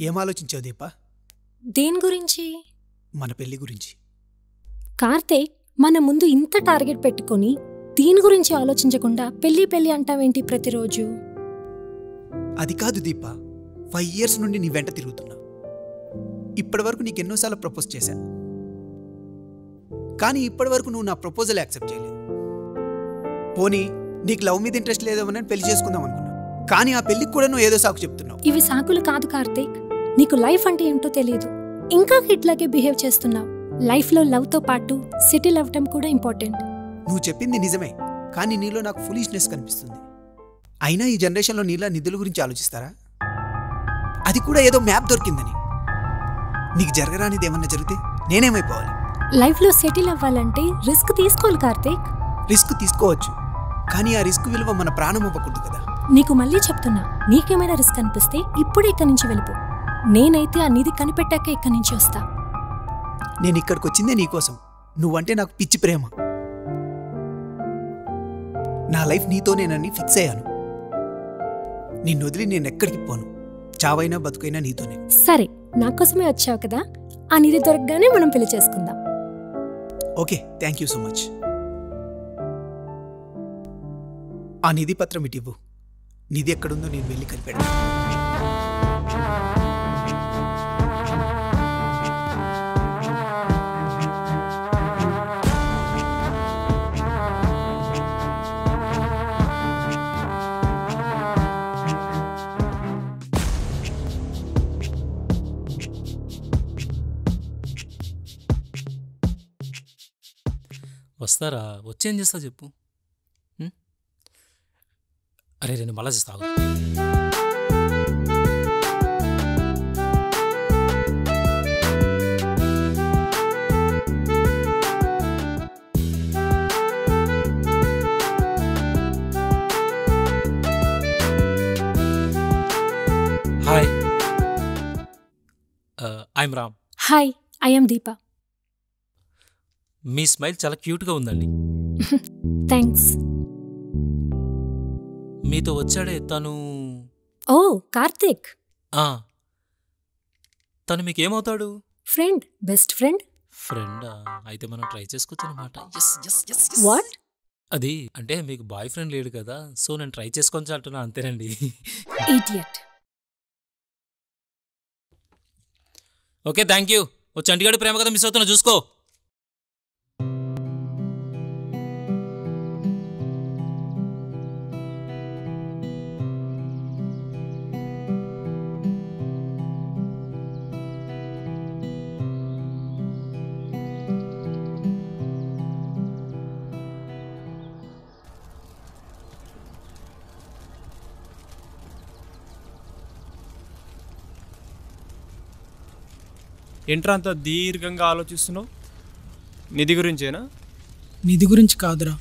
ఏం ఆలోచించావు దీపా? దేని గురించి? మన పెళ్లి గురించి. కార్తీక్, మన ముందు ఇంత టార్గెట్ పెట్టుకొని దీని గురించి ఆలోచించకుండా పెళ్లి పెళ్లి అంటావేంటి ప్రతిరోజు? అది కాదు దీపా, 5 years నుండి నీ వెంట తిరుగుతున్నా. ఇప్పటి వరకు నీకు ఎన్నోసార్లు ప్రపోజ్ చేశా, కానీ ఇప్పటి వరకు నువ్వు నా ప్రపోజల్ యాక్సెప్ట్ చేయలేదు. పోనీ నీకు లవ్ మీద ఇంట్రెస్ట్ లేదేమని పెళ్లి చేసుకుందాం అనుకున్నా, కానీ ఆ పెళ్లికి కూడా నువ్వు ఏదో సాకు చెప్తున్నావు. ఇవి సాకులు కాదు కార్తీక్, నీకు లైఫ్ అంటే ఏంటో తెలియదు, ఇంకా కిడ్లాగే బిహేవ్ చేస్తున్నావు. లైఫ్లో లవ్తో పాటు సెటిల్ అవ్వటం కూడా ఇంపార్టెంట్. నువ్వు చెప్పింది నిజమే, కానీ నీలో నాకు ఫులిష్నెస్ కనిపిస్తుంది. అయినా ఈ జనరేషన్లో నీలా నిధుల గురించి ఆలోచిస్తారా? అది కూడా ఏదో మ్యాప్ దొరికిందని. నీకు జరగరానిది ఏమన్నా జరిగితే నేనేమైపోవాలి? లైఫ్లో సెటిల్ అవ్వాలంటే రిస్క్ తీసుకోవాలి కార్తీక్. రిస్క్ తీసుకోవచ్చు, కానీ ఆ రిస్క్ విలువ మన ప్రాణం అవ్వకూడదు కదా. నీకు మళ్ళీ చెప్తున్నా, నీకేమైనా రిస్క్ అనిపిస్తే ఇప్పుడే ఇక్కడి నుంచి వెళ్ళిపో. నేనైతే ఆ నిధి కనిపెట్టాక ఇక్కడి నుంచి వస్తా. నేను ఇక్కడికి వచ్చిందే నీకోసం. నువ్వంటే నాకు పిచ్చి ప్రేమ. నా లైఫ్ నీతోనేనని ఫిక్స్ అయ్యాను. నిన్ను వదిలి నేను ఎక్కడికి పోను. చావైనా బతుకైనా నీతోనే. సరే, నా కోసమే వచ్చావు కదా, ఆ నిధి దొరకగానే మనం పెళ్లి చేసుకుందాం. Okay, thank you so much. ఆ నిధి పత్రం ఇటివ్వు. నిధి ఎక్కడుందో నేను వెళ్ళి కనిపెడతాను. వస్తారా? వచ్చేం చేస్తా చెప్పు. అరే నేను మళ్ళా చేస్తావు. Hi, I'm Ram. Hi, I'm Deepa. Me smile చాలా క్యూట్గా ఉందండి. థ్యాంక్స్. మీతో వచ్చాడే తను? ఓ, కార్తీక్. తను మీకేమవుతాడు? Friend, best friend. ఫ్రెండా? అయితే మనం ట్రై చేసుకోవచ్చు అనమాట. వాట్? అది అంటే మీకు బాయ్ ఫ్రెండ్ లేడు కదా, సో నేను ట్రై చేసుకోవచ్చు అంటున్నా, అంతేనండి. ఇడియట్. Okay, thank you. ఓ చండీగఢ్ ప్రేమ కదా మిస్ అవుతున్నా, చూసుకో. ఏంట్రా అంత దీర్ఘంగా ఆలోచిస్తున్నావు? నిధి గురించేనా? నిధి గురించి కాదురా,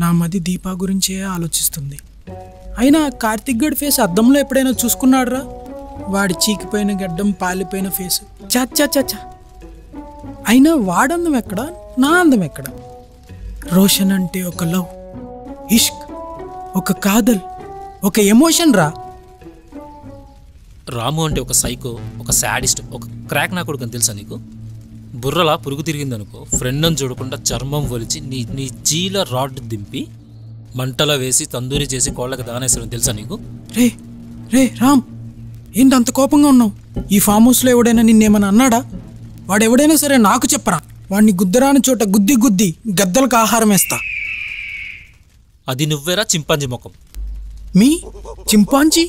నా మది దీపా గురించే ఆలోచిస్తుంది. అయినా కార్తిక్ గడ్ ఫేస్ అద్దంలో ఎప్పుడైనా చూసుకున్నాడురా? వాడి చీకిపోయిన గడ్డం, పాలిపోయిన ఫేస్, చచ్చా చచ్చా. అయినా వాడందం ఎక్కడ, నా అందం ఎక్కడ? రోషన్ అంటే ఒక లవ్, ఇష్క్, ఒక కాదల్, ఒక ఎమోషన్ రా. రాము అంటే ఒక సైకో, ఒక శాడిస్ట్, ఒక క్రాక్ నా కొడుకు అని తెలుసా నీకు? బుర్రలా పురుగు తిరిగిందనుకో, ఫ్రెండ్ అని చూడకుండా చర్మం ఒలిచి నీ జీల రాడ్ దింపి మంటలో వేసి తందూరి చేసి కోళ్ళకి దానేశ్వరం తెలుసా నీకు? రే రే రామ్, ఏంటి అంత కోపంగా ఉన్నావు? ఈ ఫామ్ హౌస్లో ఎవడైనా నిన్నేమన్నా అన్నాడా? వాడెవడైనా సరే నాకు చెప్పరా, వాడిని గుద్దరాని చోట గుద్ది గుద్ది గద్దలకు ఆహారం వేస్తా. అది నువ్వేరా చింపాంజీ ముఖం? మీ చింపాంజీ?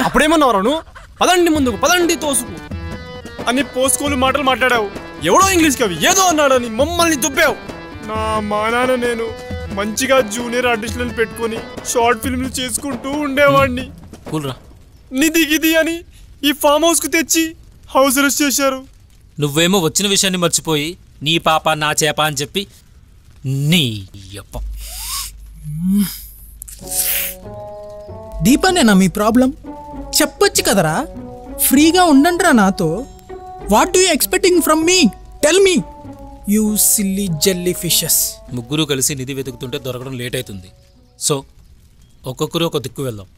అప్పుడేమన్నావు నువ్వు? పదండి ముందుకు, పదండి తోసుకు అని పోస్కోలు మాటలు మాట్లాడావు. ఎవడో ఇంగ్లీష్ కవి ఏదో అన్నాడని మమ్మల్ని దుబ్బావు. నా మానాన నేను మంచిగా జూనియర్ ఆర్టిస్టులను పెట్టుకొని షార్ట్ ఫిల్మ్లు చేసుకుంటూ ఉండేవాడిని. నిధి గిది అని ఈ ఫామ్ హౌస్కు తెచ్చి హౌస్ అరెస్ట్ చేశారు. నువ్వేమో వచ్చిన విషయాన్ని మర్చిపోయి నీ పాప నా చేప అని చెప్పి నీ యప్ప. దీపానేనా మీ ప్రాబ్లం? చెప్పొచ్చు కదరా, ఫ్రీగా ఉండండిరా నాతో. What do you expecting from me? Tell me, you silly jelly fishes. ముగ్గురు కలిసి నిధి వెతుకుతుంటే దొరకడం లేట్ అవుతుంది. సో ఒక్కొక్కరు ఒక దిక్కు వెళ్దాం.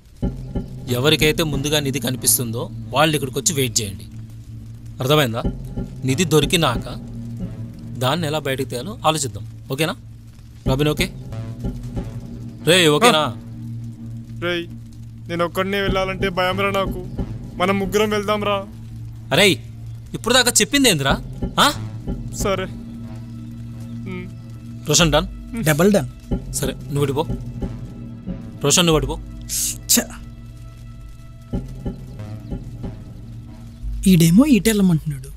ఎవరికైతే ముందుగా నిధి కనిపిస్తుందో వాళ్ళు ఇక్కడికి వచ్చి వెయిట్ చేయండి. అర్థమైందా? నిధి దొరికినాక దాన్ని ఎలా బయటకు తేయాలో ఆలోచిద్దాం. ఓకేనా రాబిన్? ఓకే రే, ఓకేనా? రేయ్, నేను ఒక్కడినే వెళ్ళాలంటే భయం రా నాకు. మనం ముగ్గురం వెళ్దాం రా. అరే, ఇప్పుడు దాకా చెప్పింది ఏందిరా? సరే. రోషన్ డన్. Double done. సరే, నువ్వు పడిపో. రోషన్ నువ్వు పడిపో. ఈడేమో ఇటే వెళ్ళమంటున్నాడు.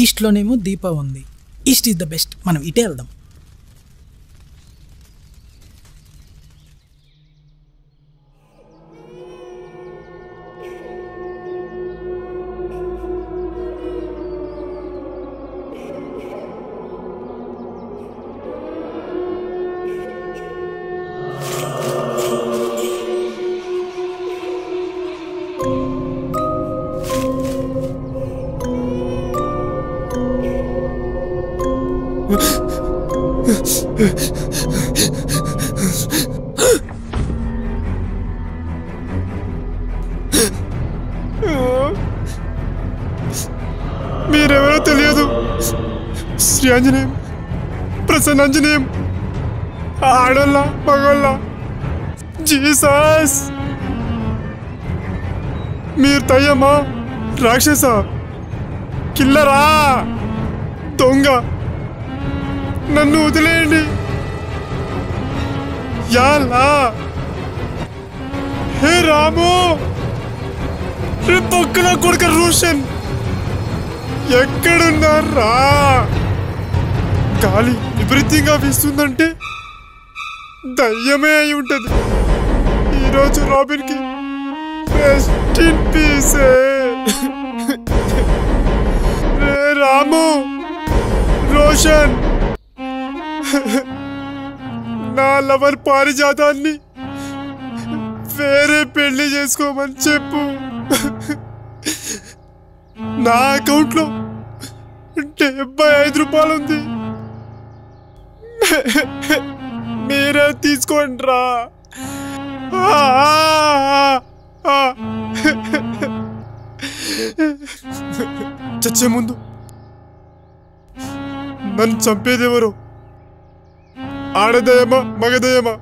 ఈస్ట్లోనేమో దీపా ఉంది. ఈస్ట్ ఈజ్ ద బెస్ట్, మనం ఇటే వెళ్దాం. మీరెవరో తెలియదు. శ్రీ ఆంజనేయం, ప్రసన్నాంజనేయం, ఆడోళ్ళ మగోళ్ళ, జీసస్. మీరు దయ్యమా, రాక్షస, కిల్లరా, దొంగ? నన్ను వదిలేయండి. యాలా, హే రాము, రే పక్కన కొడుక రోషన్, ఎక్కడున్నారా? గాలి విపరీతంగా వీస్తుందంటే దయ్యమే అయి ఉంటది. ఈరోజు రాబిన్ కి రెస్ట్ ఇన్ పీస్. రే రాము, రోషన్, నా లవర్ పారిజాతాన్ని వేరే పెళ్లి చేసుకోమని చెప్పు. నా అకౌంట్లో 75 రూపాయలు ఉంది. మీరే తీసుకోండి రా. చచ్చే ముందు నన్ను చంపేదెవరు? ఆడదయమా మగదయమా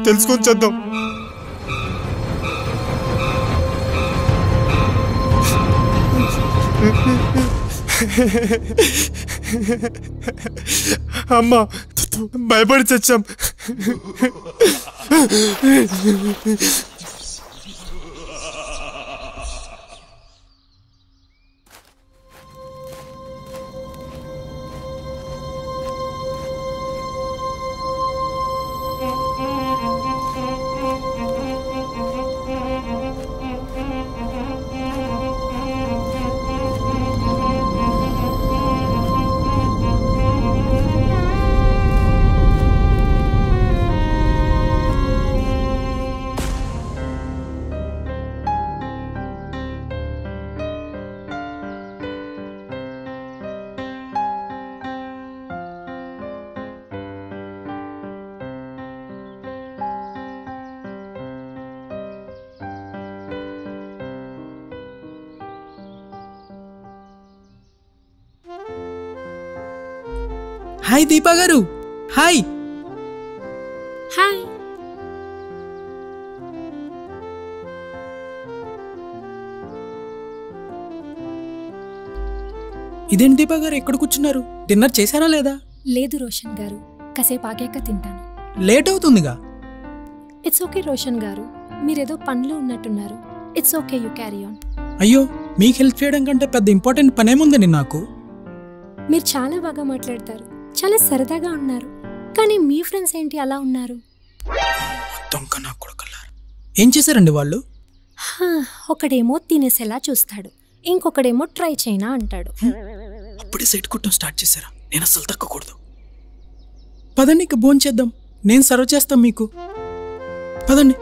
తెలుసుకొని చేద్దాం. అమ్మా, భయపడి చచ్చాం. హాయ్ దీపా గారు. హాయ్. హాయ్. ఇదేంటి దీపా గారు, ఎక్కడ కూర్చున్నారు? డిన్నర్ చేశారా లేదా? లేదు రోషన్ గారు, కాసేపు ఆగాక తింటాను. లేట్ అవుతుందిగా. ఇట్స్ ఓకే రోషన్ గారు, మీరేదో పనిలో ఉన్నట్టున్నారు. It's okay, you carry on. అయ్యో, మీకు హెల్ప్ చేయడం కంటే పెద్ద ఇంపార్టెంట్ పనేముందండి నాకు. మీరు చాలా బాగా మాట్లాడతారు, చాలా సరదాగా ఉన్నారు. కానీ మీ ఫ్రెండ్స్ ఏంటి అలా ఉన్నారు? ఏం చేశారండి వాళ్ళు? ఒకడేమో తినేసేలా చూస్తాడు, ఇంకొకడేమో ట్రై చేయనా అంటాడు. అప్పుడే సైట్ కొట్టడం స్టార్ట్ చేశారా? నేను అసలు తక్కకూడదు. పదండి, ఇక భోంచేద్దాం. నేను సర్వ్ చేస్తాం మీకు. పదండి.